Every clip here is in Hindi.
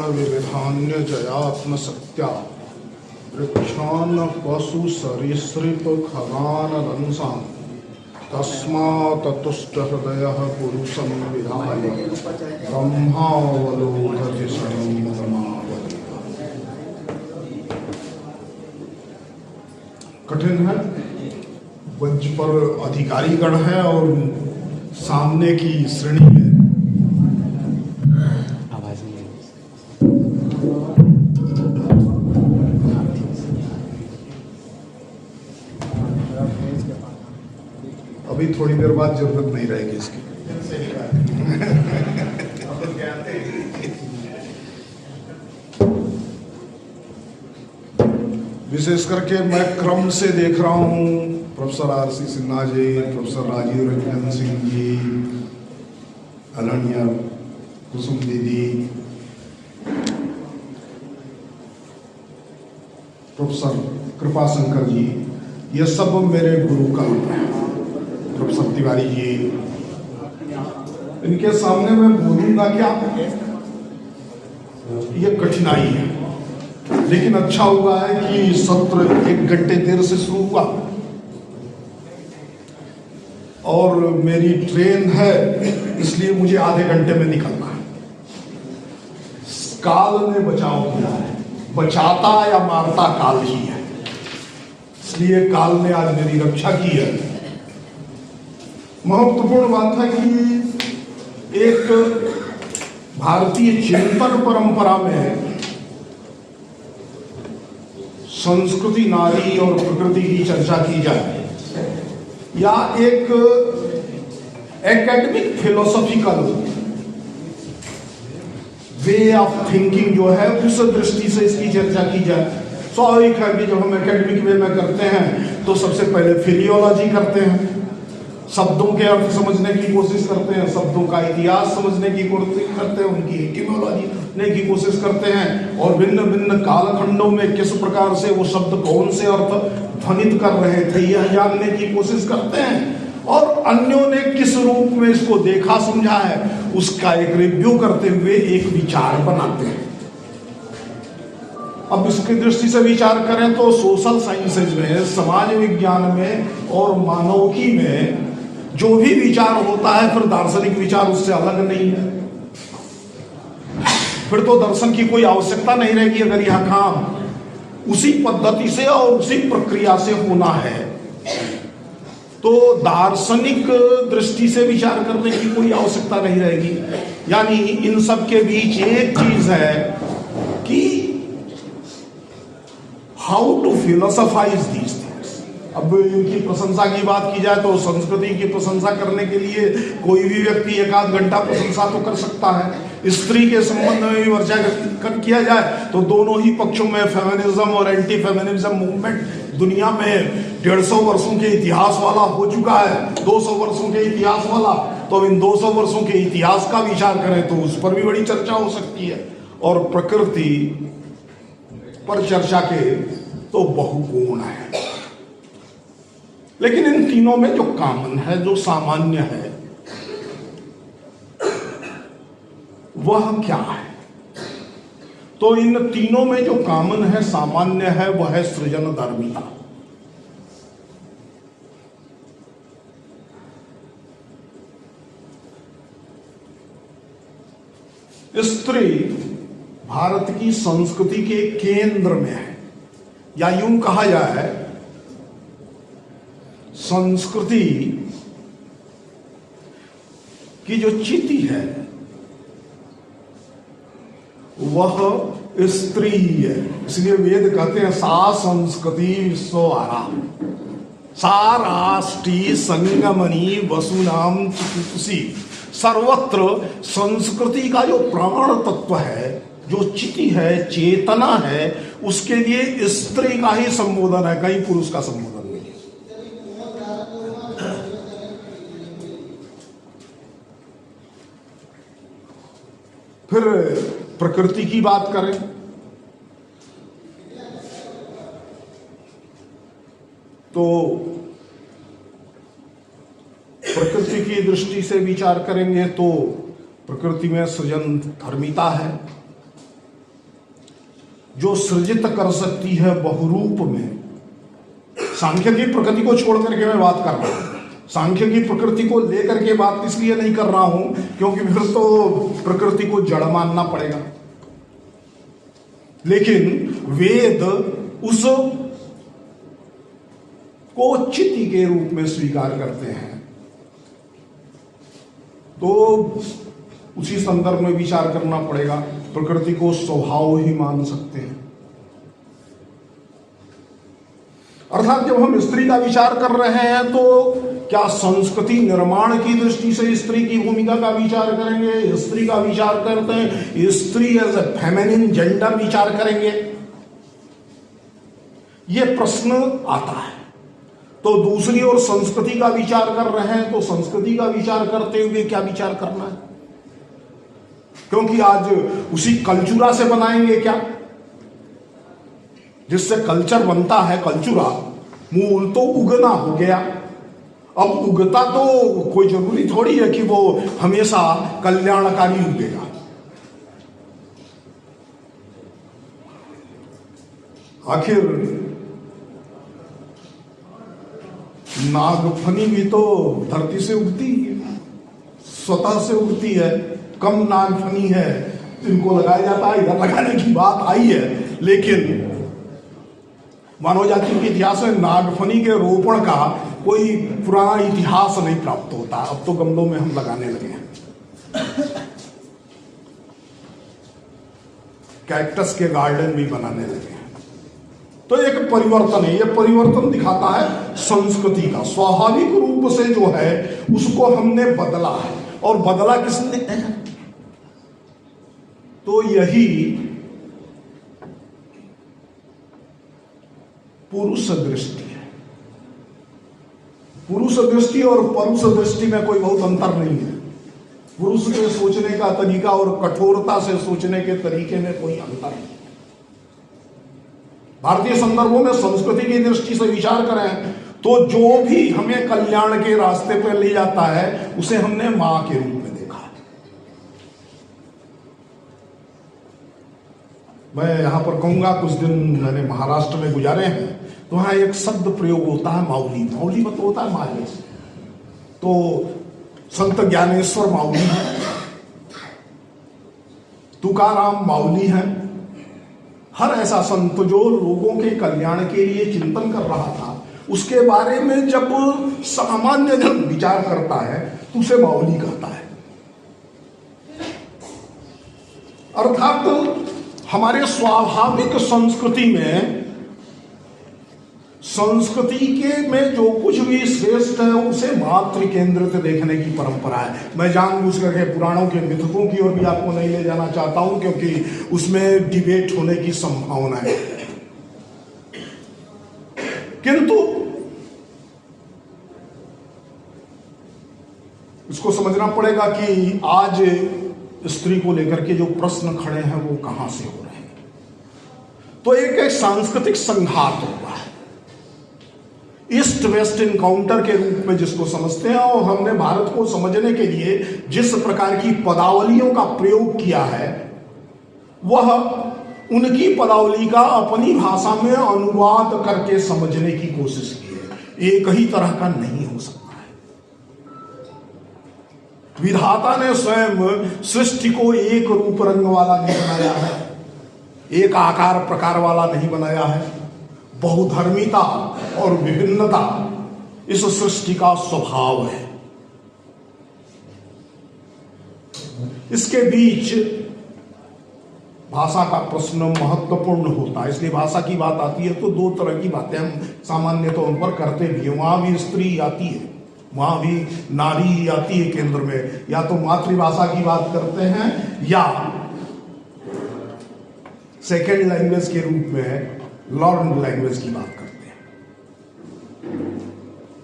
विविधान्य जयात्म सत्या वृक्षान पशु सरीसृप खगान रंसान् तस्मात् हृदयः पुरुषं विधाय ब्रह्मावलोकति सर्वमतमावति। कठिन है, मंच पर अधिकारीगण है और सामने की श्रेणी में आवाज नहीं है। अभी थोड़ी देर बाद जरूरत नहीं रहेगी इसकी। विशेष करके मैं क्रम से देख रहा हूँ professor RC. Sinha ji, professor Rajiv Ranjan Singh ji, Ananya कुसुम दीदी, प्रोफेसर कृपाशंकर जी, ये सब मेरे गुरु का हैं। प्रोफेसर तिवारी जी, इनके सामने मैं बोलूंगा क्या, ये कठिनाई है, लेकिन अच्छा हुआ है कि सत्र 1 घंटे देर से शुरू हुआ और मेरी ट्रेन है, इसलिए मुझे आधे घंटे में निकलना है। काल ने बचाव किया है, बचाता या मारता काल ही है, इसलिए काल ने आज मेरी रक्षा की है। महत्वपूर्ण बात है कि एक भारतीय चिंतन परंपरा में संस्कृति, नारी और प्रकृति की चर्चा की जाए या एक academic philosophical way of thinking जो है उस दृष्टि से इसकी चर्चा की जाए। स्वाभाविक है कि जब हम एकेडमिक वे में करते हैं तो सबसे पहले फिलियोलॉजी करते हैं, शब्दों के अर्थ समझने की कोशिश करते हैं, शब्दों का इतिहास समझने की कोशिश करते हैं, उनकी एटिमोलॉजी समझने की कोशिश करते हैं और भिन्न भिन्न कालखंडों में किस प्रकार से वो शब्द कौन से अर्थ ध्वनित कर रहे थे यह जानने की कोशिश करते हैं और अन्यों ने किस रूप में इसको देखा समझा है उसका एक रिव्यू करते हुए एक विचार बनाते हैं। अब इसकी दृष्टि से विचार करें तो सोशल साइंसेज में, समाज विज्ञान में और मानविकी में जो भी विचार होता है फिर दार्शनिक विचार उससे अलग नहीं है। फिर तो दर्शन की कोई आवश्यकता नहीं रहेगी अगर यह काम उसी पद्धति से और उसी प्रक्रिया से होना है तो दार्शनिक दृष्टि से विचार करने की कोई आवश्यकता नहीं रहेगी। यानी इन सब के बीच एक चीज है कि हाउ टू फिलोसोफाइज दीज थिंग्स। अब इनकी प्रशंसा की बात की जाए तो संस्कृति की प्रशंसा करने के लिए कोई भी व्यक्ति 1 आध घंटा प्रशंसा तो कर सकता है। स्त्री के संबंध में भी वर्चा किया जाए तो दोनों ही पक्षों में फेमिनिज्म और एंटी फेमिनिज्म मूवमेंट दुनिया में 150 वर्षों के इतिहास वाला हो चुका है, 200 वर्षों के इतिहास वाला। तो इन 200 वर्षों के इतिहास का विचार करें तो उस पर भी बड़ी चर्चा हो सकती है और प्रकृति पर चर्चा के तो बहुगुण है। लेकिन इन तीनों में जो कॉमन है, जो सामान्य है, वह क्या है? तो इन तीनों में जो कॉमन है, सामान्य है, वह है सृजनधर्मिता। स्त्री भारत की संस्कृति के केंद्र में है, या यूं कहा जाए संस्कृति की जो चिति है वह स्त्री ही है। इसलिए वेद कहते हैं सा संस्कृति विश्ववारा सा राष्ट्री संगमनी वसुनाम चिकित्सी। सर्वत्र संस्कृति का जो प्राण तत्व है, जो चिति है, चेतना है, उसके लिए स्त्री का ही संबोधन है, कहीं पुरुष का संबोधन नहीं है। फिर प्रकृति की बात करें तो प्रकृति की दृष्टि से विचार करेंगे तो प्रकृति में सृजन धर्मिता है, जो सृजित कर सकती है बहुरूप में। सांख्य की प्रकृति को छोड़ करके मैं बात कर रहा हूं, सांख्य की प्रकृति को लेकर के बात इसलिए नहीं कर रहा हूं क्योंकि फिर तो प्रकृति को जड़ मानना पड़ेगा। लेकिन वेद उस को चिति के रूप में स्वीकार करते हैं, तो उसी संदर्भ में विचार करना पड़ेगा। प्रकृति को स्वभाव ही मान सकते हैं। अर्थात जब हम स्त्री का विचार कर रहे हैं तो क्या संस्कृति निर्माण की दृष्टि से स्त्री की भूमिका का विचार करेंगे, स्त्री का विचार करते हैं, स्त्री एज ए फेमिनिन जेंडर विचार करेंगे, यह प्रश्न आता है। तो दूसरी ओर संस्कृति का विचार कर रहे हैं तो संस्कृति का विचार करते हुए क्या विचार करना है, क्योंकि आज उसी कल्चुरा से बनाएंगे क्या, जिससे कल्चर बनता है। कल्चुरा मूल तो उगना हो गया, अब उगता तो कोई जरूरी थोड़ी है कि वो हमेशा कल्याणकारी उगेगा। आखिर नागफनी भी तो धरती से उगती है, स्वतः से उगती है। कम नागफनी है, इनको लगाया जाता है, इधर लगाने की बात आई है, लेकिन मानव जाति के इतिहास में नागफनी के रोपण का कोई पुराना इतिहास नहीं प्राप्त होता। अब तो गमलों में हम लगाने लगे हैं, कैक्टस के गार्डन भी बनाने लगे हैं। तो एक परिवर्तन है, यह परिवर्तन दिखाता है संस्कृति का। स्वाभाविक रूप से जो है उसको हमने बदला है, और बदला किसने है? तो यही पुरुष दृष्टि है। पुरुष दृष्टि और परुष दृष्टि में कोई बहुत अंतर नहीं है। पुरुष के सोचने का तरीका और कठोरता से सोचने के तरीके में कोई अंतर नहीं। भारतीय संदर्भों में संस्कृति की दृष्टि से विचार करें तो जो भी हमें कल्याण के रास्ते पर ले जाता है उसे हमने मां के रूप में देखा है। मैं यहां पर कहूंगा, कुछ दिन मैंने महाराष्ट्र में गुजारे हैं, तो वहां एक शब्द प्रयोग होता है माउली। माउली मतलब होता है माली। तो संत ज्ञानेश्वर माउली है, तुकाराम माउली है। हर ऐसा संत जो लोगों के कल्याण के लिए चिंतन कर रहा था, उसके बारे में जब सामान्य जन विचार करता है तो उसे माउली कहता है। अर्थात हमारे स्वाभाविक संस्कृति के में जो कुछ भी श्रेष्ठ है उसे मातृ केंद्रित देखने की परंपरा है। मैं जानबूझ करके पुराणों के मिथकों की ओर भी आपको नहीं ले जाना चाहता हूं, क्योंकि उसमें डिबेट होने की संभावना है। किंतु इसको समझना पड़ेगा कि आज स्त्री को लेकर के जो प्रश्न खड़े हैं वो कहां से हो रहे हैं। तो एक सांस्कृतिक संघात हुआ है, ईस्ट वेस्ट इनकाउंटर के रूप में जिसको समझते हैं। और हमने भारत को समझने के लिए जिस प्रकार की पदावलियों का प्रयोग किया है, वह उनकी पदावली का अपनी भाषा में अनुवाद करके समझने की कोशिश की है। एक ही तरह का नहीं हो सकता है। विधाता ने स्वयं सृष्टि को एक रूप रंग वाला नहीं बनाया है, एक आकार प्रकार वाला नहीं बनाया है। बहुधर्मिता और विभिन्नता इस सृष्टि का स्वभाव है। इसके बीच भाषा का प्रश्न महत्वपूर्ण होता है। इसलिए भाषा की बात आती है तो दो तरह की बातें हम सामान्य तौर पर करते भी हैं। वहां भी स्त्री आती है, वहां भी नारी आती है केंद्र में। या तो मातृभाषा की बात करते हैं या सेकेंड लैंग्वेज के रूप में लर्न लैंग्वेज की बात करते हैं।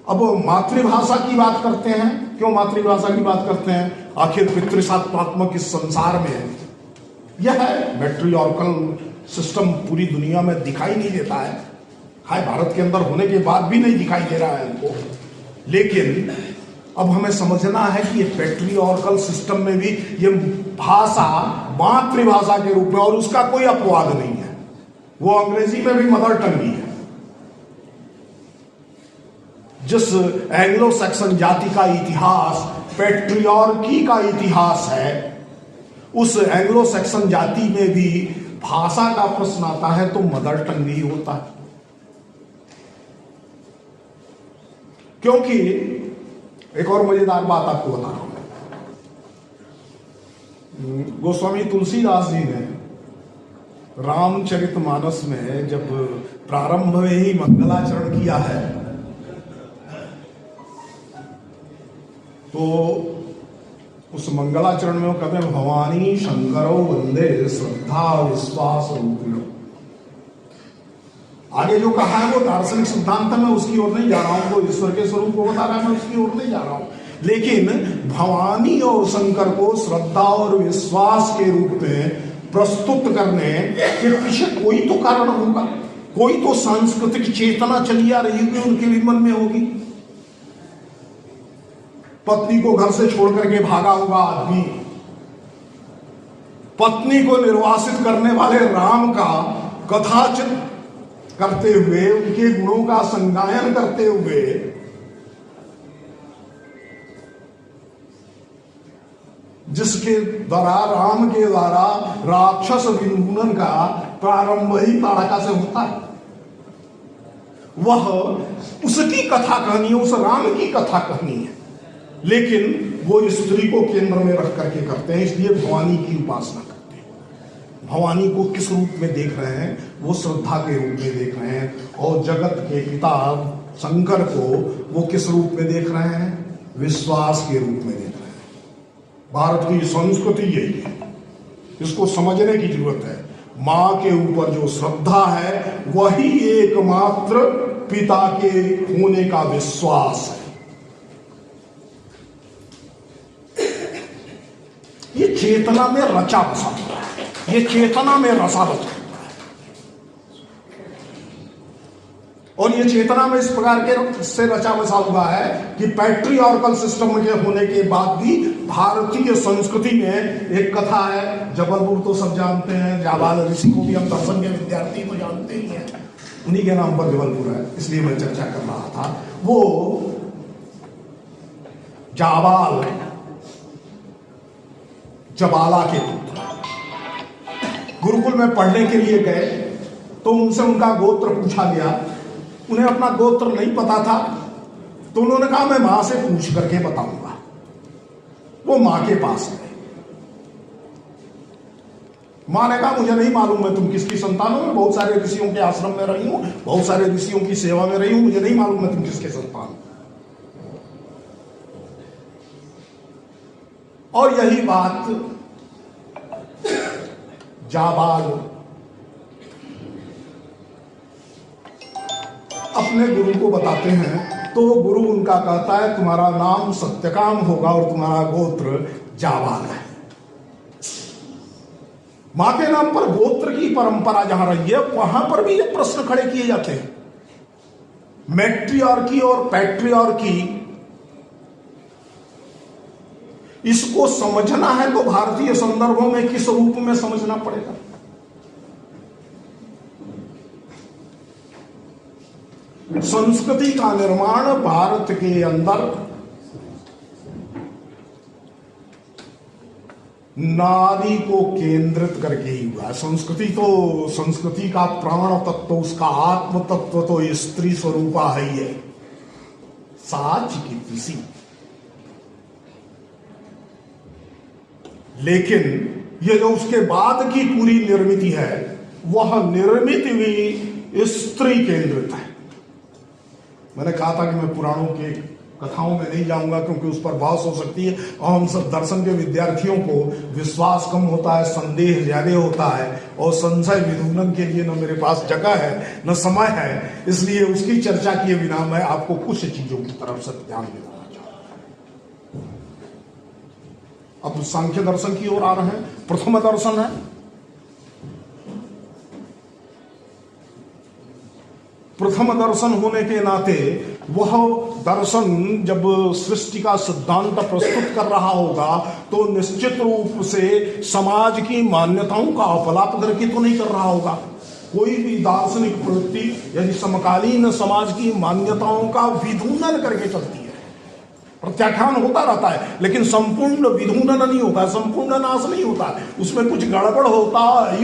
अब मातृभाषा की बात करते हैं। क्यों मातृभाषा की बात करते हैं? आखिर पितृसत्तात्मक इस संसार में यह मैट्रियार्कल सिस्टम पूरी दुनिया में दिखाई नहीं देता है। हाय, भारत के अंदर होने के बाद भी नहीं दिखाई दे रहा है हमको। लेकिन अब हमें समझना है कि ये पैट्रियार्कल सिस्टम में भी ये भाषा मातृभाषा के रूप में, और उसका कोई अपवाद नहीं है। वो अंग्रेजी में भी मदर टंग ही है। जिस एंग्लो सैक्सन जाति का इतिहास पैट्रियार्की का इतिहास है, उस एंग्लो सैक्सन जाति में भी भाषा का प्रश्न आता है तो मदर टंग ही होता है। क्योंकि एक और मजेदार बात आपको बता रहा हूं, गोस्वामी तुलसीदास जी ने रामचरितमानस में जब प्रारंभ में ही मंगलाचरण किया है तो उस मंगलाचरण में वो कहते हैं भवानी शंकरो वंदे श्रद्धा विश्वास रूपिणो। आगे जो कहा है वो दार्शनिक सिद्धांत में, उसकी ओर नहीं जा रहा हूं, वो ईश्वर के स्वरूप को बता रहा है, मैं उसकी ओर नहीं जा रहा हूं। लेकिन भवानी और शंकर को श्रद्धा और विश्वास के रूप में प्रस्तुत करने के पीछे कोई तो कारण होगा, कोई तो सांस्कृतिक चेतना चली आ रही होगी, उनके भी मन में होगी। पत्नी को घर से छोड़ करके भागा हुआ आदमी, पत्नी को निर्वासित करने वाले राम का कथाचित करते हुए, उनके गुणों का संगायन करते हुए जिसके द्वारा, राम के द्वारा राक्षस विन्मूलन का प्रारंभ ही ताड़का से होता है, वह उसकी कथा कहानी है, उस राम की कथा कहानी है। लेकिन वो स्त्री को केंद्र में रख करके करते हैं, इसलिए भवानी की उपासना करते हैं। भवानी को किस रूप में देख रहे हैं? वो श्रद्धा के रूप में देख रहे हैं। और जगत के पिता शंकर को वो किस रूप में देख रहे हैं? विश्वास के रूप में देख रहे हैं। भारत की संस्कृति यही है, इसको समझने की जरूरत है। मां के ऊपर जो श्रद्धा है वही एकमात्र पिता के होने का विश्वास है। ये चेतना में रचा बसा हुआ है, ये चेतना में रसा बसा हुआ है। और ये चेतना में इस प्रकार के से रचा बसा हुआ है कि पैट्रियार्कल सिस्टम के होने के बाद भी भारतीय संस्कृति में एक कथा है, जबलपुर तो सब जानते हैं, जाबाल ऋषि को भी हम दर्शन के विद्यार्थी तो जानते ही हैं, उन्हीं के नाम पर जबलपुर है, इसलिए मैं चर्चा कर रहा था। वो जाबाल जबाला के पुत्र गुरुकुल में पढ़ने के लिए गए तो उनसे उनका गोत्र पूछा गया। उन्हें अपना गोत्र नहीं पता था तो उन्होंने कहा मैं मां से पूछ करके बताऊंगा। वो मां के पास गए, मां ने कहा मुझे नहीं मालूम मैं तुम किसकी संतान हो, मैं बहुत सारे ऋषियों के आश्रम में रही हूं, बहुत सारे ऋषियों की सेवा में रही हूं, मुझे नहीं मालूम मैं तुम किसके संतान हो। और यही बात जाबाल अपने गुरु को बताते हैं तो गुरु उनका कहता है तुम्हारा नाम सत्यकाम होगा और तुम्हारा गोत्र जाबाल है। मां के नाम पर गोत्र की परंपरा जहां रही है वहां पर भी ये प्रश्न खड़े किए जाते हैं। मैट्रियार्की और पैट्रियार्की, इसको समझना है तो भारतीय संदर्भों में किस रूप में समझना पड़ेगा? संस्कृति का निर्माण भारत के अंदर नारी को केंद्रित करके ही हुआ है। संस्कृति का प्राण तत्व, उसका आत्म तत्व तो स्त्री स्वरूपा है ही है, साच की किसी। लेकिन ये जो उसके बाद की पूरी निर्मिति है वह निर्मित भी स्त्री केंद्रित है। मैंने कहा था कि मैं पुराणों के कथाओं में नहीं जाऊंगा क्योंकि उस पर बहस हो सकती है और हम सब दर्शन के विद्यार्थियों को विश्वास कम होता है, संदेह ज्यादा होता है और संशय विरूपण के लिए न मेरे पास जगह है न समय है, इसलिए उसकी चर्चा किए बिना मैं आपको कुछ चीजों की तरफ से ध्यान दिलाना चाहूंगा। अब सांख्य दर्शन की ओर आ रहे हैं। प्रथम दर्शन है, प्रथम दर्शन होने के नाते वह दर्शन जब सृष्टि का सिद्धांत प्रस्तुत कर रहा होगा तो निश्चित रूप से समाज की मान्यताओं का अपलाप करके तो नहीं कर रहा होगा। कोई भी दार्शनिक प्रवृत्ति यदि समकालीन समाज की मान्यताओं का विधूनन करके चलती है, प्रत्याख्यान होता रहता है, लेकिन संपूर्ण विधूनन नहीं होता है, संपूर्ण नाश नहीं होता है, उसमें कुछ गड़बड़ होता है,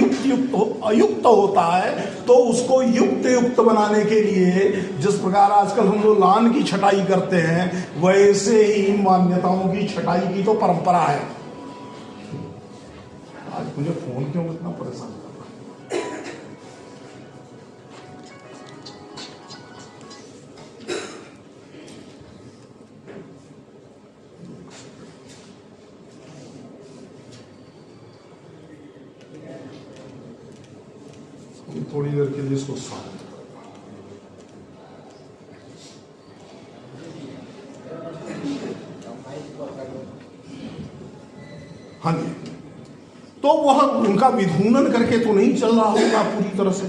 अयुक्त होता है, तो उसको युक्त बनाने के लिए जिस प्रकार आजकल हम लोग लान की छटाई करते हैं, वैसे ही मान्यताओं की छटाई की तो परंपरा है। आज मुझे फोन क्यों इतना परेशान कर रहा है? थोड़ी देर के लिए इसको शांत। हाँ जी, तो वह उनका विधूनन करके तो नहीं चल रहा होगा पूरी तरह से,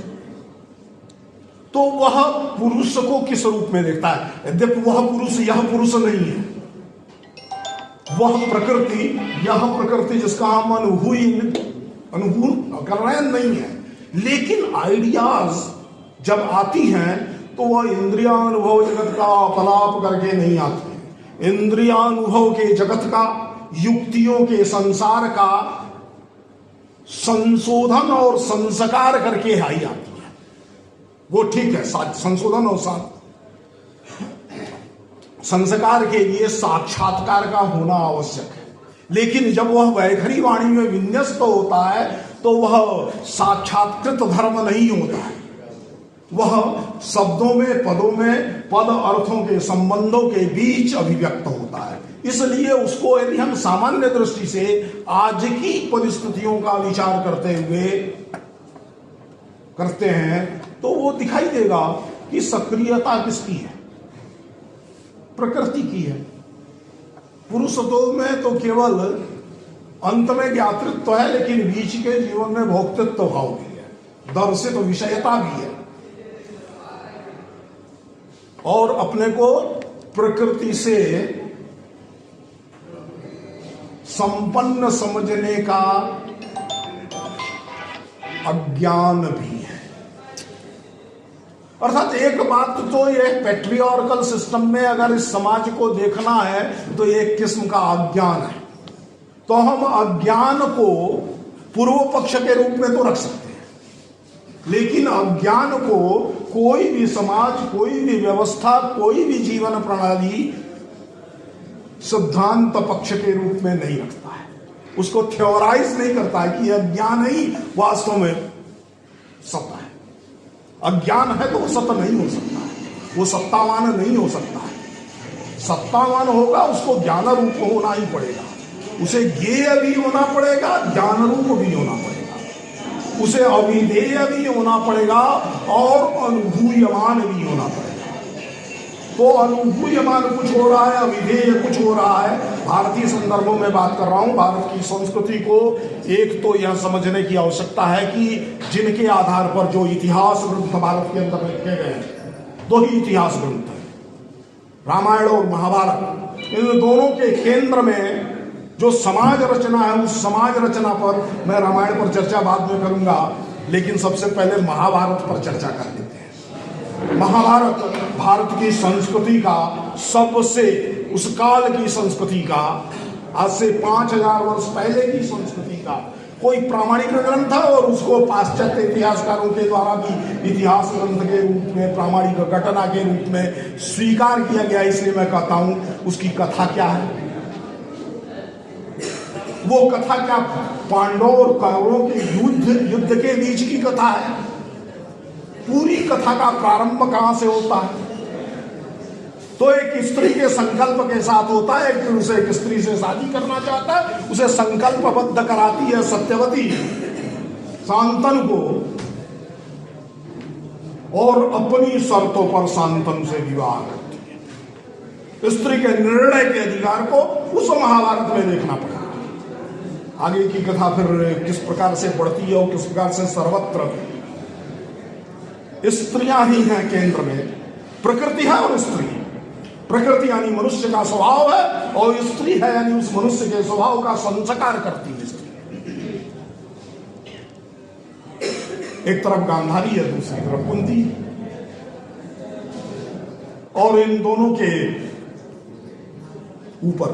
तो वह पुरुष को किस रूप में देखता है? यद्यपि वह पुरुष यह पुरुष नहीं है, वह प्रकृति यह प्रकृति जिसका हम अनुभूत कर रहे हैं नहीं है, लेकिन आइडियाज जब आती हैं तो वह इंद्रियानुभव जगत का अपलाप करके नहीं आती है। इंद्रियानुभव के जगत का, युक्तियों के संसार का संशोधन और संस्कार करके आई आती है। वो ठीक है, संशोधन और संस्कार के लिए साक्षात्कार का होना आवश्यक है, लेकिन जब वह वैखरी वाणी में विन्यस्त होता है तो वह साक्षात्कृत धर्म नहीं होता है, वह शब्दों में, पदों में, पद अर्थों के संबंधों के बीच अभिव्यक्त होता है। इसलिए उसको यदि हम सामान्य दृष्टि से आज की परिस्थितियों का विचार करते हुए करते हैं तो वो दिखाई देगा कि सक्रियता किसकी है? प्रकृति की है। पुरुषत्व में तो केवल अंत में ज्ञातृत्व है, लेकिन बीच के जीवन में भोक्तृत्व भाव भी है, दर्शित विषयता भी है, और अपने को प्रकृति से संपन्न समझने का अज्ञान भी है। अर्थात एक बात तो यह पैट्रियार्कल सिस्टम में अगर इस समाज को देखना है तो एक किस्म का अज्ञान है, तो हम अज्ञान को पूर्व पक्ष के रूप में तो रख सकते हैं, लेकिन अज्ञान को कोई भी समाज, कोई भी व्यवस्था, कोई भी जीवन प्रणाली सिद्धांत पक्ष के रूप में नहीं रखता है, उसको थ्योराइज नहीं करता है कि अज्ञान ही वास्तव में सत्य है। अज्ञान है तो वो सत्य नहीं हो सकता है, वो सत्तावान नहीं हो सकता है। सत्तावान होगा उसको ज्ञान रूप होना ही पड़ेगा, उसे ज्ञेय भी होना पड़ेगा, ज्ञान रूप भी होना पड़ेगा, उसे अविधेय भी होना पड़ेगा और अनुभूयमान भी होना पड़ेगा। तो अनुभूयमान कुछ हो रहा है, अविधेय कुछ हो रहा है। भारतीय संदर्भों में बात कर रहा हूं। भारत की संस्कृति को एक तो यह समझने की आवश्यकता है कि जिनके आधार पर जो इतिहास ग्रंथ भारत के अंदर लिखे गए हैं, दो ही इतिहास ग्रंथ है, रामायण और महाभारत। इन दोनों के केंद्र में जो समाज रचना है, उस समाज रचना पर मैं रामायण पर चर्चा बाद में करूंगा, लेकिन सबसे पहले महाभारत पर चर्चा कर लेते हैं। महाभारत भारत की संस्कृति का सबसे, उस काल की संस्कृति का, आज से 5000 वर्ष पहले की संस्कृति का कोई प्रामाणिक ग्रंथ है, और उसको पाश्चात्य इतिहासकारों के द्वारा भी इतिहास ग्रंथ के रूप में, प्रामाणिक घटना के रूप में स्वीकार किया गया। इसलिए मैं कहता हूं उसकी कथा क्या है? वो कथा क्या पांडवों और कौरवों के युद्ध के बीच की कथा है? पूरी कथा का प्रारंभ कहां से होता है? तो एक स्त्री के संकल्प के साथ होता है। एक पुरुष एक स्त्री से शादी करना चाहता है, उसे संकल्पबद्ध कराती है सत्यवती शांतनु को, और अपनी शर्तों पर शांतनु से विवाह करती है। स्त्री के निर्णय के अधिकार को उस महाभारत में देखना पड़ा। आगे की कथा फिर किस प्रकार से बढ़ती है और किस प्रकार से सर्वत्र स्त्रियां ही हैं केंद्र में। प्रकृति है और स्त्री। प्रकृति यानी मनुष्य का स्वभाव है, और स्त्री है यानी उस मनुष्य के स्वभाव का संस्कार करती है स्त्री। एक तरफ गांधारी है, दूसरी तरफ कुंती, और इन दोनों के ऊपर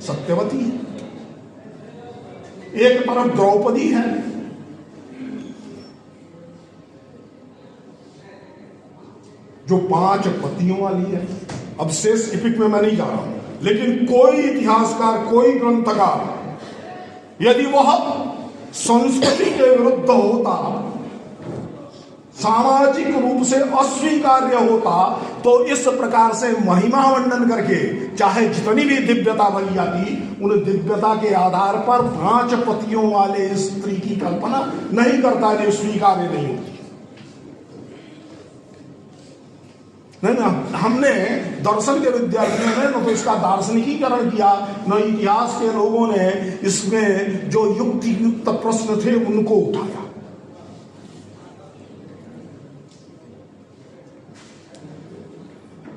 सत्यवती है, एक तरफ द्रौपदी है, जो 5 पतियों वाली है। अब शेष एपिक में मैं नहीं जा रहा हूं, लेकिन कोई इतिहासकार, कोई ग्रंथकार यदि वह संस्कृति के विरुद्ध होता, सामाजिक रूप से अस्वीकार्य होता, तो इस प्रकार से महिमा वर्णन करके चाहे जितनी भी दिव्यता बनी जाती, उन दिव्यता के आधार पर 5 पतियों वाले स्त्री की कल्पना नहीं करता, जो स्वीकार्य नहीं होती। नहीं ना, हमने दर्शन के विद्यार्थियों ने न तो इसका दार्शनिकीकरण किया, न इतिहास के लोगों ने इसमें जो युक्ति युक्त प्रश्न थे उनको उठाया।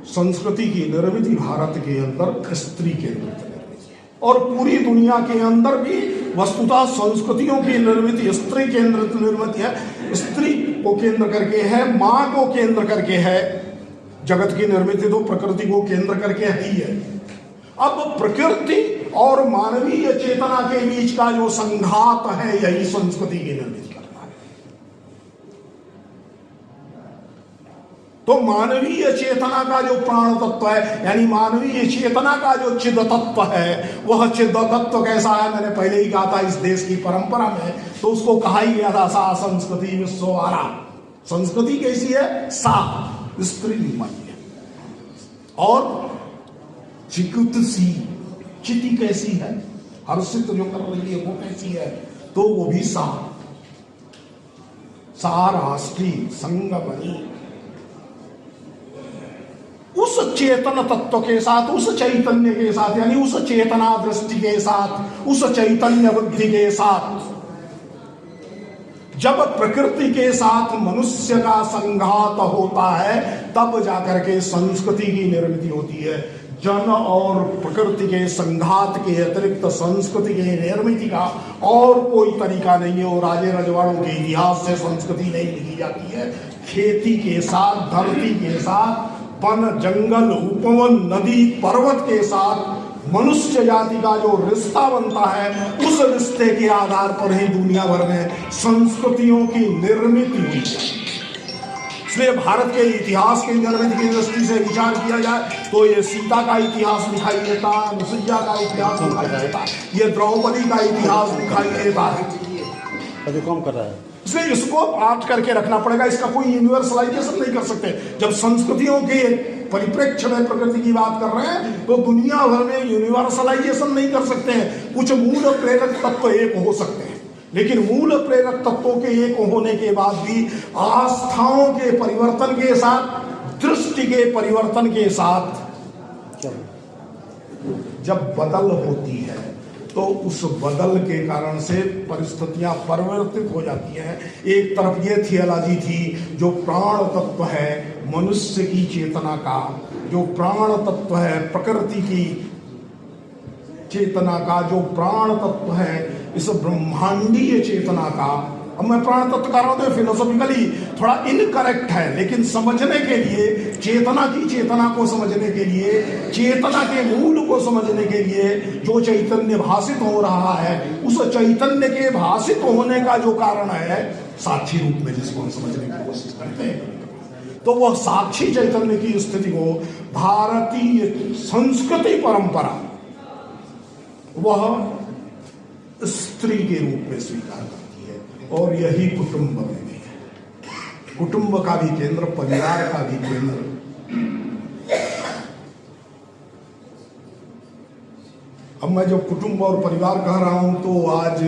संस्कृति की निर्मित भारत के अंदर स्त्री केंद्रित निर्मित है, और पूरी दुनिया के अंदर भी वस्तुतः संस्कृतियों की निर्मित स्त्री केंद्रित निर्मित है। स्त्री को केंद्र करके है, मां को केंद्र करके है। जगत की निर्मित तो प्रकृति को केंद्र करके ही है। अब प्रकृति और मानवीय चेतना के बीच का जो संघात है, यही संस्कृति की निर्मित करता है। तो मानवीय चेतना का जो प्राण तत्व है, यानी मानवीय चेतना का जो चिद तत्व है, वह चिद तत्व कैसा है, मैंने पहले ही कहा था इस देश की परंपरा में, तो उसको कहा ही गया था सा संस्कृति विश्ववारा। संस्कृति कैसी है? सा स्त्री है। और चिकुत सी, चिति कैसी है, हर्षित जो कर रही है वो कैसी है, तो वो भी सा राष्ट्री संगमनी। उस चेतन तत्व के साथ, उस चैतन्य के साथ, यानी उस चेतना दृष्टि के साथ, उस चैतन्य बुद्धि के साथ जब प्रकृति के साथ मनुष्य का संघात होता है, तब जाकर के संस्कृति की निर्मित होती है। जन और प्रकृति के संघात के अतिरिक्त संस्कृति के निर्मित का और कोई तरीका नहीं है। और राजे रजवाड़ों के इतिहास से संस्कृति नहीं लिखी जाती है। खेती के साथ, धरती के साथ, वन जंगल उपवन नदी पर्वत के साथ मनुष्य जाति का जो रिश्ता बनता है, उस रिश्ते के आधार पर ही दुनिया भर में संस्कृतियों की निर्मित हुई है। इसलिए भारत के इतिहास की निर्मित की दृष्टि से विचार किया जाए तो ये सीता का इतिहास दिखाई देता, अनुसुईया का इतिहास दिखाई देता, ये द्रौपदी का इतिहास दिखाई देता है। कम कर रहा है, इसलिए इसको पाठ करके रखना पड़ेगा। इसका कोई यूनिवर्सलाइजेशन नहीं कर सकते। जब संस्कृतियों के परिप्रेक्ष्य में प्रकृति की बात कर रहे हैं, तो दुनिया भर में यूनिवर्सलाइजेशन नहीं कर सकते हैं। कुछ मूल प्रेरक तत्व एक हो सकते हैं, लेकिन मूल प्रेरक तत्वों के एक होने के बाद भी आस्थाओं के परिवर्तन के साथ, दृष्टि के परिवर्तन के साथ जब बदल होती है, तो उस बदल के कारण से परिस्थितियां परिवर्तित हो जाती हैं। एक तरफ ये थियोलॉजी थी, जो प्राण तत्व है मनुष्य की चेतना का, जो प्राण तत्व है प्रकृति की चेतना का, जो प्राण तत्व है इस ब्रह्मांडीय चेतना का। अब मैं प्राण तत्व कर रहा हूं तो फिलोसॉफिकली थोड़ा इनकरेक्ट है, लेकिन समझने के लिए, चेतना की चेतना को समझने के लिए, चेतना के मूल को समझने के लिए, जो चैतन्य भाषित हो रहा है, उस चैतन्य के भाषित होने का जो कारण है, साक्षी रूप में जिसको हम समझने की कोशिश करते हैं, तो वह साक्षी चैतन्य की स्थिति को भारतीय संस्कृति परंपरा वह स्त्री के रूप में स्वीकार करती है। और यही कुटुंब में भी है। कुटुंब का भी केंद्र, परिवार का भी केंद्र। अब मैं जो कुटुंब और परिवार कह रहा हूं, तो आज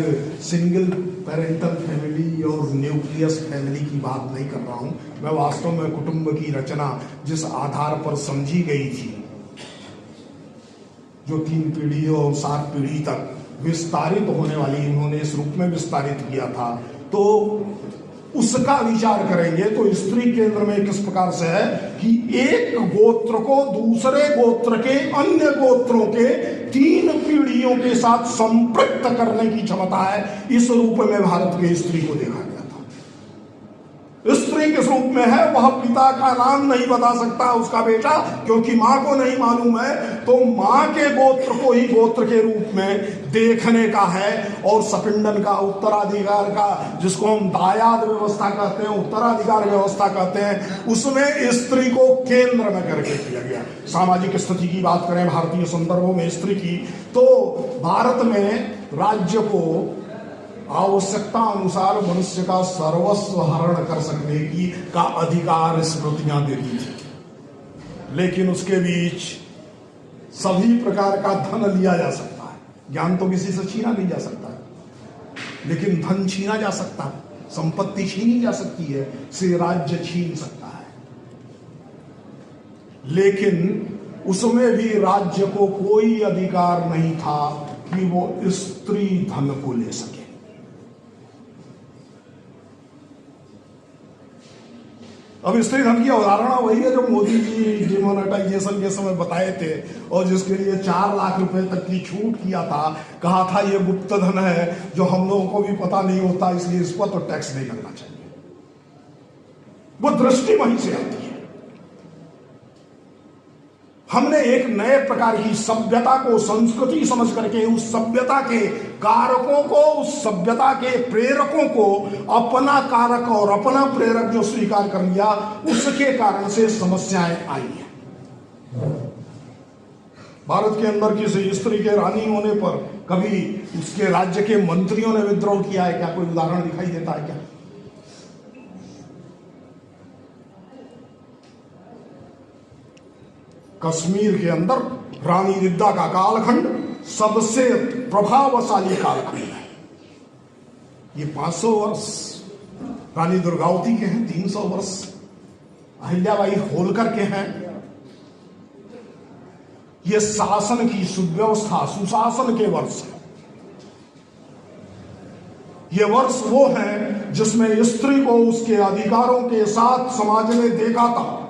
सिंगल पेरेंटल फैमिली और न्यूक्लियस फैमिली की बात नहीं कर रहा हूं। मैं वास्तव में कुटुंब की रचना जिस आधार पर समझी गई थी, जो 3 पीढ़ी और 7 पीढ़ी तक विस्तारित होने वाली, उन्होंने इस रूप में विस्तारित किया था, तो उसका विचार करेंगे तो स्त्री केंद्र में किस प्रकार से है कि एक गोत्र को दूसरे गोत्र के अन्य गोत्रों के 3 पीढ़ियों के साथ संपृक्त करने की क्षमता है। इस रूप में भारत के स्त्री को देखा गया था। स्त्री किस रूप में है, वह पिता का नाम नहीं बता सकता उसका बेटा, क्योंकि मां को नहीं मालूम है, तो मां के गोत्र को ही गोत्र के रूप में देखने का है। और सपिंडन का उत्तराधिकार का, जिसको हम दायाद व्यवस्था कहते हैं, उत्तराधिकार व्यवस्था कहते हैं, उसमें स्त्री को केंद्र में करके किया गया। सामाजिक स्थिति की बात करें भारतीय संदर्भों में स्त्री की, तो भारत में राज्य को आवश्यकता अनुसार मनुष्य का सर्वस्व हरण कर सकने की का अधिकार स्मृतियां देती थी, लेकिन उसके बीच सभी प्रकार का धन लिया जा सकता है। ज्ञान तो किसी से छीना नहीं जा सकता है, लेकिन धन छीना जा सकता है, संपत्ति छीनी जा सकती है, से राज्य छीन सकता है। लेकिन उसमें भी राज्य को कोई अधिकार नहीं था कि वो स्त्री धन को ले सके। अब स्त्री धन की अवधारणा वही है जो मोदी जी डिमोनेटाइजेशन के समय बताए थे, और जिसके लिए 4 लाख रुपए तक की छूट किया था। कहा था ये गुप्त धन है जो हम लोगों को भी पता नहीं होता, इसलिए इस पर तो टैक्स नहीं लगना चाहिए। वो दृष्टि वहीं से आती है। हमने एक नए प्रकार की सभ्यता को, संस्कृति समझ करके उस सभ्यता के कारकों को, उस सभ्यता के प्रेरकों को अपना कारक और अपना प्रेरक जो स्वीकार कर लिया, उसके कारण से समस्याएं आई हैं। भारत के अंदर किसी स्त्री के रानी होने पर कभी उसके राज्य के मंत्रियों ने विद्रोह किया है क्या? कोई उदाहरण दिखाई देता है क्या? कश्मीर के अंदर रानी रिद्दा का कालखंड सबसे प्रभावशाली कालखंड है। ये 500 वर्ष रानी दुर्गावती के हैं, 300 वर्ष अहिल्याबाई होलकर के हैं। ये शासन की सुव्यवस्था, सुशासन के वर्ष है। ये वर्ष वो है जिसमें स्त्री को उसके अधिकारों के साथ समाज ने देखा था,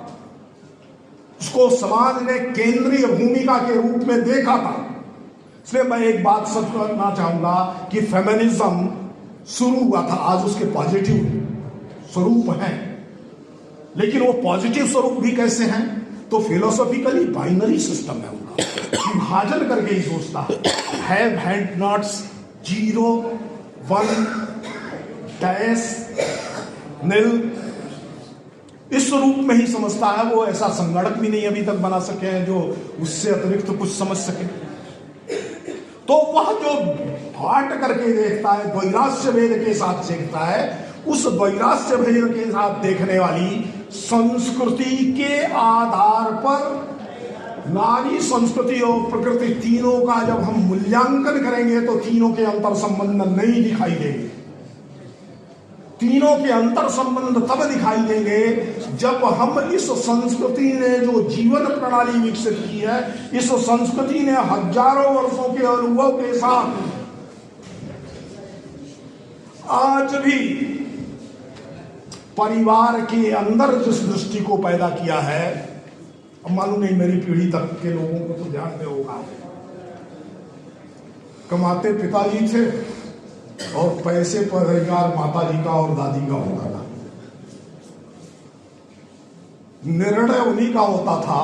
उसको समाज ने केंद्रीय भूमिका के रूप में देखा था। इसलिए मैं एक बात सच करना चाहूंगा कि फेमिनिज्म शुरू हुआ था, आज उसके पॉजिटिव स्वरूप हैं, लेकिन वो पॉजिटिव स्वरूप भी कैसे हैं? तो फिलोसॉफिकली बाइनरी सिस्टम है उनका, विभाजन करके ही सोचता है, हैव हैड नॉट्स, 0 1 डैश निल, इस रूप में ही समझता है। वो ऐसा संगठक भी नहीं अभी तक बना सके हैं जो उससे अतिरिक्त कुछ समझ सके। तो वह जो हट करके देखता है, वैराश्य भेद के साथ देखता है, उस वैराश्य भेद के साथ देखने वाली संस्कृति के आधार पर नारी संस्कृति और प्रकृति तीनों का जब हम मूल्यांकन करेंगे तो तीनों के अंतर संबंध नहीं दिखाई देंगे। तीनों के अंतर संबंध तब दिखाई देंगे जब हम इस संस्कृति ने जो जीवन प्रणाली विकसित की है, इस संस्कृति ने हजारों वर्षों के अनुभव के साथ आज भी परिवार के अंदर जिस दृष्टि को पैदा किया है, अब मालूम नहीं मेरी पीढ़ी तक के लोगों को तो ध्यान में होगा, कमाते पिताजी थे और पैसे पर अधिकार माताजी का और दादी का होता था। निर्णय उन्हीं का होता था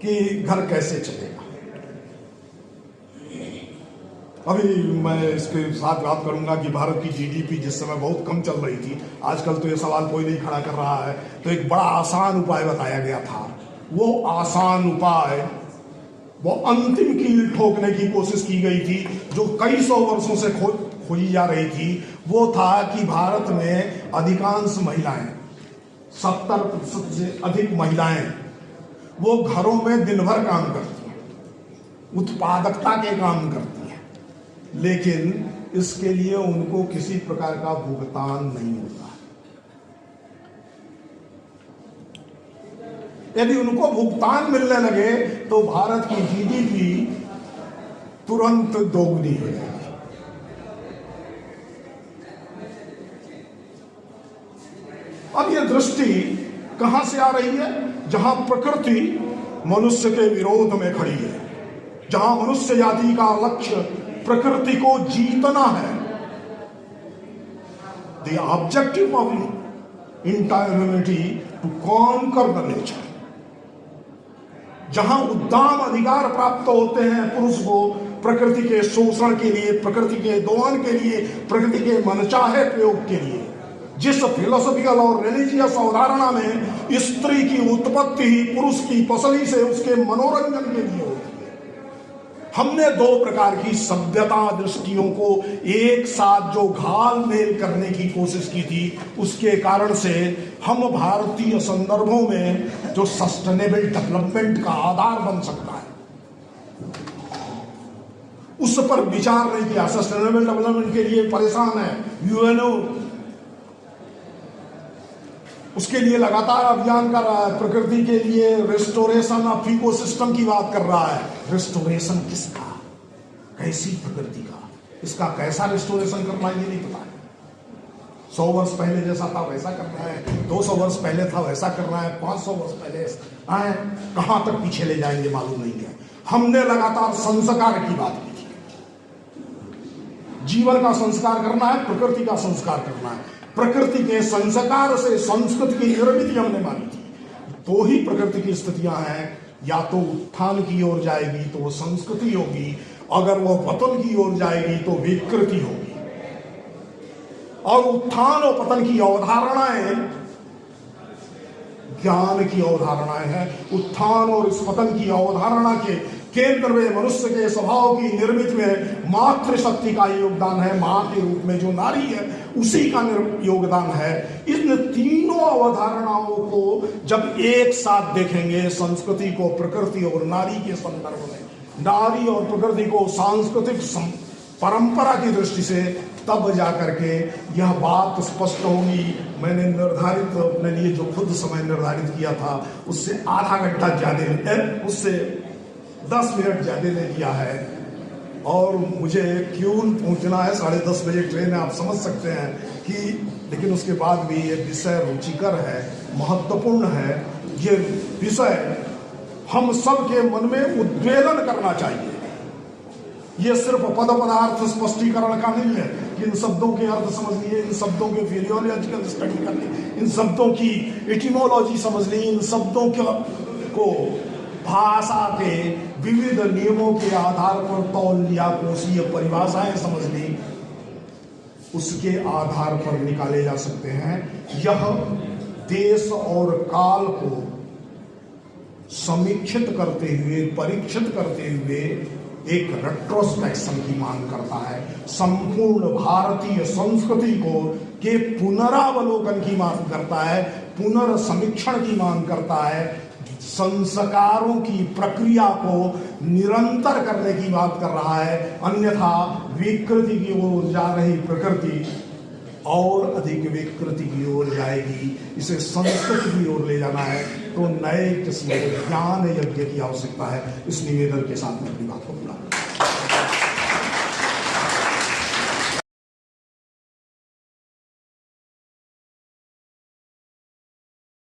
कि घर कैसे चलेगा। अभी मैं इसके साथ बात करूंगा कि भारत की जीडीपी जिस समय बहुत कम चल रही थी, आजकल तो ये सवाल कोई नहीं खड़ा कर रहा है, तो एक बड़ा आसान उपाय बताया गया था। वो आसान उपाय, वो अंतिम कील ठोकने की कोशिश की गई थी जो कई सौ वर्षों से खोजी जा रही थी। वो था कि भारत में अधिकांश महिलाएं, 70% से अधिक महिलाएं, वो घरों में दिन भर काम करती हैं, उत्पादकता के काम करती हैं, लेकिन इसके लिए उनको किसी प्रकार का भुगतान नहीं होता। यदि उनको भुगतान मिलने लगे तो भारत की जीडीपी तुरंत दोगुनी हो जाएगी। अब यह दृष्टि कहां से आ रही है? जहां प्रकृति मनुष्य के विरोध में खड़ी है, जहां मनुष्य जाति का लक्ष्य प्रकृति को जीतना है। The objective of entire humanity to conquer the nature. जहां उद्दाम अधिकार प्राप्त होते हैं पुरुष को प्रकृति के शोषण के लिए, प्रकृति के दोहन के लिए, प्रकृति के मनचाहे प्रयोग के लिए। जिस फिलोसॉफिकल और रिलीजियस अवधारणा में स्त्री की उत्पत्ति ही पुरुष की पसली से उसके मनोरंजन के लिए होती है, हमने दो प्रकार की सभ्यता दृष्टियों को एक साथ जो घाल मेल करने की कोशिश की थी, उसके कारण से हम भारतीय संदर्भों में जो सस्टेनेबल डेवलपमेंट का आधार बन सकता है उस पर विचार नहीं किया। सस्टेनेबल डेवलपमेंट के लिए परेशान है यूएनओ, उसके लिए लगातार अभियान कर रहा है, प्रकृति के लिए रेस्टोरेशन ऑफ इकोसिस्टम की बात कर रहा है। रेस्टोरेशन किसका, कैसी प्रकृति का, इसका कैसा रेस्टोरेशन करना ये नहीं पता है। 100 वर्ष पहले जैसा था वैसा करना है, 200 वर्ष पहले था वैसा करना है, 500 वर्ष पहले आए, कहां तक पीछे ले जाएंगे मालूम नहीं है। हमने लगातार संस्कार की बात की थी, जीवन का संस्कार करना है, प्रकृति का संस्कार करना है। प्रकृति के संस्कार से संस्कृति की निर्मिति हमने मानी थी। तो ही प्रकृति की स्थितियां हैं, या तो उत्थान की ओर जाएगी तो वो संस्कृति होगी, अगर वो पतन की ओर जाएगी तो विकृति होगी। और उत्थान और पतन की अवधारणाएं ज्ञान की अवधारणाएं हैं। उत्थान और इस पतन की अवधारणा के केंद्र में मनुष्य के स्वभाव की निर्मित में मातृशक्ति का योगदान है। मां के रूप में जो नारी है उसी का योगदान है। इन तीनों अवधारणाओं को जब एक साथ देखेंगे, संस्कृति को प्रकृति और नारी के संदर्भ में, नारी और प्रकृति को सांस्कृतिक परंपरा की दृष्टि से, तब जाकर के यह बात स्पष्ट होगी। मैंने निर्धारित अपने लिए जो खुद समय निर्धारित किया था उससे आधा घंटा ज्यादा, उससे 10 मिनट ज्यादा ले लिया है, और मुझे क्यूल पहुंचना है 10:30 बजे ट्रेन है। आप समझ सकते हैं कि, लेकिन उसके बाद भी ये विषय रुचिकर है, महत्वपूर्ण है। ये विषय हम सब के मन में उद्वेलन करना चाहिए। ये सिर्फ पद पदार्थ स्पष्टीकरण का नहीं है कि इन शब्दों के अर्थ समझ लिए, इन शब्दों के फिजियोलॉजिकल स्टडी कर ली, इन शब्दों की एटिमोलॉजी समझ ली, इन शब्दों को भाषा के विविध नियमों के आधार पर तौल लिया, कोशीय परिभाषाएं समझ ली, उसके आधार पर निकाले जा सकते हैं। यह देश और काल को समीक्षित करते हुए, परीक्षित करते हुए एक रेट्रोस्पेक्शन की मांग करता है। संपूर्ण भारतीय संस्कृति को के पुनरावलोकन की मांग करता है, पुनर्समीक्षण की मांग करता है, संस्कारों की प्रक्रिया को निरंतर करने की बात कर रहा है। अन्यथा विकृति की ओर जा रही प्रकृति और अधिक विकृति की ओर जाएगी। इसे संस्कृति की ओर ले जाना है तो नए किस्म के ज्ञान यज्ञ की आवश्यकता है। इस निवेदन के साथ में